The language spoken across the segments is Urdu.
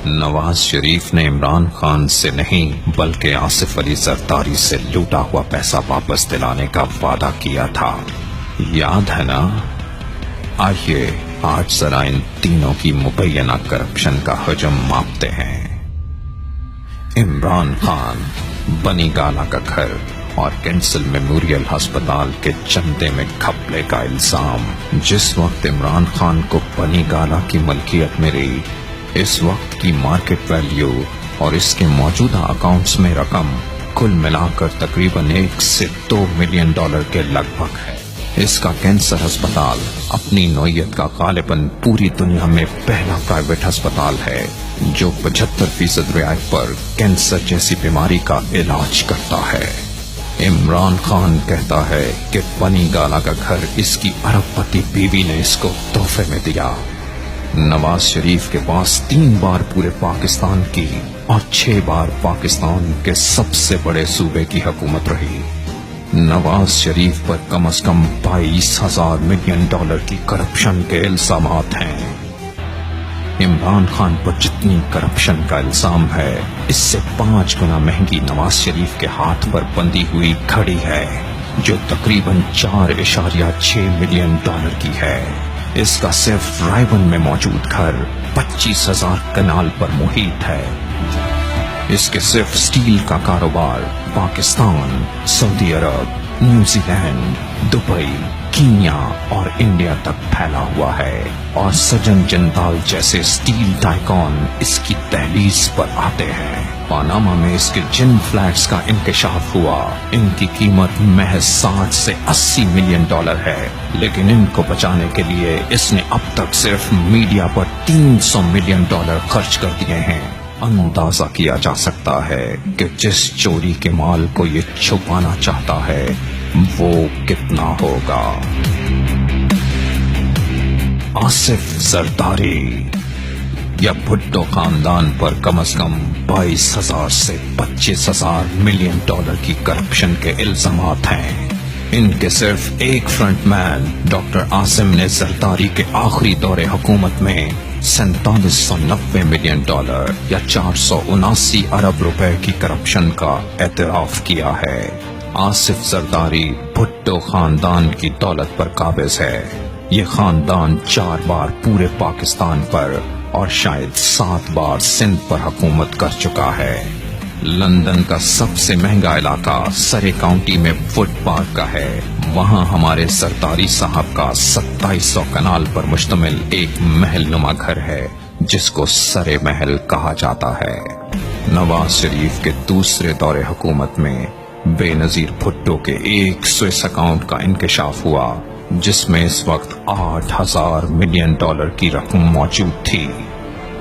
نواز شریف نے عمران خان سے نہیں بلکہ آصف علی زرداری سے لوٹا ہوا پیسہ واپس دلانے کا وعدہ کیا تھا، یاد ہے نا؟ آئیے آج ذرا ان تینوں کی مبینہ کرپشن کا حجم ماپتے ہیں۔ عمران خان، بنی گالا کا گھر اور کینسل میموریل ہسپتال کے چندے میں گھپلے کا الزام۔ جس وقت عمران خان کو بنی گالا کی ملکیت ملی، اس وقت کی مارکیٹ ویلیو اور اس کے موجودہ اکاؤنٹس میں رقم کل ملا کر تقریباً 1 سے 2 ملین ڈالر کے لگ بھگ ہے۔ اس کا کینسر ہسپتال اپنی نوعیت کا غالباً پوری دنیا میں پہلا پرائیویٹ ہسپتال ہے جو 75% رعایت پر کینسر جیسی بیماری کا علاج کرتا ہے۔ عمران خان کہتا ہے کہ بنی گالا کا گھر اس کی ارب پتی بیوی نے اس کو تحفے میں دیا۔ نواز شریف کے پاس 3 بار پورے پاکستان کی اور 6 بار پاکستان کے سب سے بڑے صوبے کی حکومت رہی۔ نواز شریف پر کم از کم 22,000 ملین ڈالر کی کرپشن کے الزامات ہیں۔ عمران خان پر جتنی کرپشن کا الزام ہے، اس سے 5 گنا مہنگی نواز شریف کے ہاتھ پر بندھی ہوئی گھڑی ہے جو تقریباً 4.6 ملین ڈالر کی ہے۔ اس کا صرف رائے بند میں موجود گھر 25,000 کنال پر محیط ہے۔ اس کے صرف سٹیل کا کاروبار پاکستان، سعودی عرب، نیوزی لینڈ، دبئی، کینیا اور انڈیا تک پھیلا ہوا ہے، اور سجن جندال جیسے سٹیل ٹائکون اس کی دہلیز پر آتے ہیں۔ پاناما میں اس کے جن فلیٹس کا انکشاف ہوا، ان کی قیمت محض 60 سے 80 ملین ڈالر ہے، لیکن ان کو بچانے کے لیے اس نے اب تک صرف میڈیا پر 300 ملین ڈالر خرچ کر دیے ہیں۔ اندازہ کیا جا سکتا ہے کہ جس چوری کے مال کو یہ چھپانا چاہتا ہے وہ کتنا ہوگا۔ آصف زرداری یا بھٹو خاندان پر کم از کم 22,000 سے 25,000 ملین ڈالر کی کرپشن کے الزامات ہیں۔ ان کے صرف ایک فرنٹ مین ڈاکٹر عاصم نے زرداری کے آخری دور حکومت میں 4790 ملین ڈالر یا 479 ارب روپے کی کرپشن کا اعتراف کیا ہے۔ آصف زرداری بھٹو خاندان کی دولت پر قابض ہے۔ یہ خاندان 4 بار پورے پاکستان پر اور شاید 7 بار سندھ پر حکومت کر چکا ہے۔ لندن کا سب سے مہنگا علاقہ سرے کاؤنٹی میں وڈ پارک کا ہے۔ وہاں ہمارے زرداری صاحب کا 2700 کنال پر مشتمل ایک محل نما گھر ہے جس کو سرے محل کہا جاتا ہے۔ نواز شریف کے دوسرے دور حکومت میں بے نظیر بھٹو کے ایک سوئس اکاؤنٹ کا انکشاف ہوا جس میں اس وقت 8,000 ملین ڈالر کی رقم موجود تھی،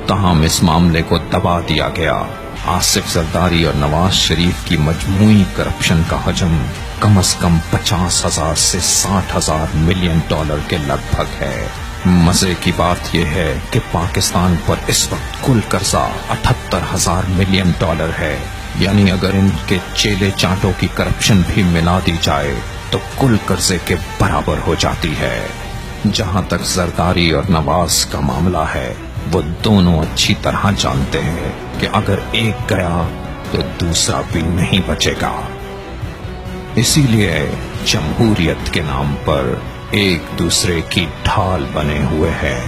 تاہم اس معاملے کو دبا دیا گیا۔ آصف زرداری اور نواز شریف کی مجموعی کرپشن کا حجم کم از کم 50,000 سے 60,000 ملین ڈالر کے لگ بھگ ہے۔ مزے کی بات یہ ہے کہ پاکستان پر اس وقت کل قرضہ 78,000 ملین ڈالر ہے، یعنی اگر ان کے چیلے چانٹوں کی کرپشن بھی ملا دی جائے تو کل قرضے کے برابر ہو جاتی ہے۔ جہاں تک زرداری اور نواز کا معاملہ ہے، وہ دونوں اچھی طرح جانتے ہیں کہ اگر ایک گیا تو دوسرا بھی نہیں بچے گا۔ اسی لیے جمہوریت کے نام پر ایک دوسرے کی ڈھال بنے ہوئے ہیں۔